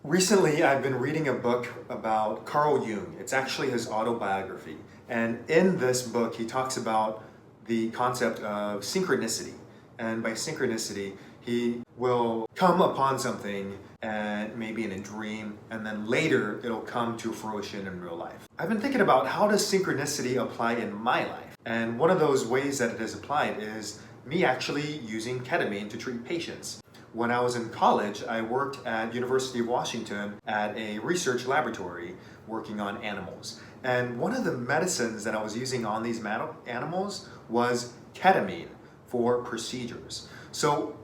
Recently, I've been reading a book about Carl Jung. It's actually his autobiography. And in this book, he talks about the concept of synchronicity. And by synchronicity, he will come upon something and maybe in a dream, and then later it'll come to fruition in real life. I've been thinking about how does synchronicity apply in my life? And one of those ways that it is applied is me actually using ketamine to treat patients. When I was in college, I worked at University of Washington at a research laboratory working on animals. And one of the medicines that I was using on these animals was ketamine for procedures. So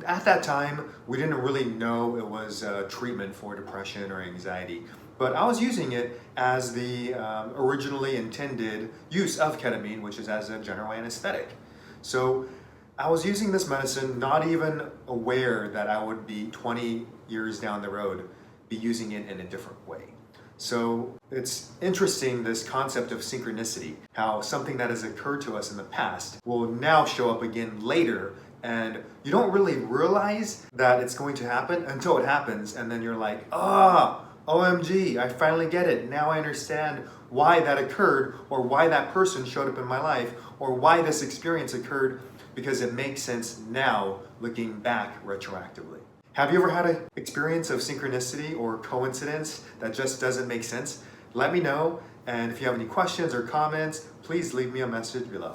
at that time, we didn't really know it was a treatment for depression or anxiety, but I was using it as the originally intended use of ketamine, which is as a general anesthetic. So I was using this medicine not even aware that I would be 20 years down the road be using it in a different way. So it's interesting, this concept of synchronicity, how something that has occurred to us in the past will now show up again later, and you don't really realize that it's going to happen until it happens, and then you're like, OMG, I finally get it. Now I understand why that occurred, or why that person showed up in my life, or why this experience occurred, because it makes sense now looking back retroactively. Have you ever had an experience of synchronicity or coincidence that just doesn't make sense? Let me know, and if you have any questions or comments, please leave me a message below.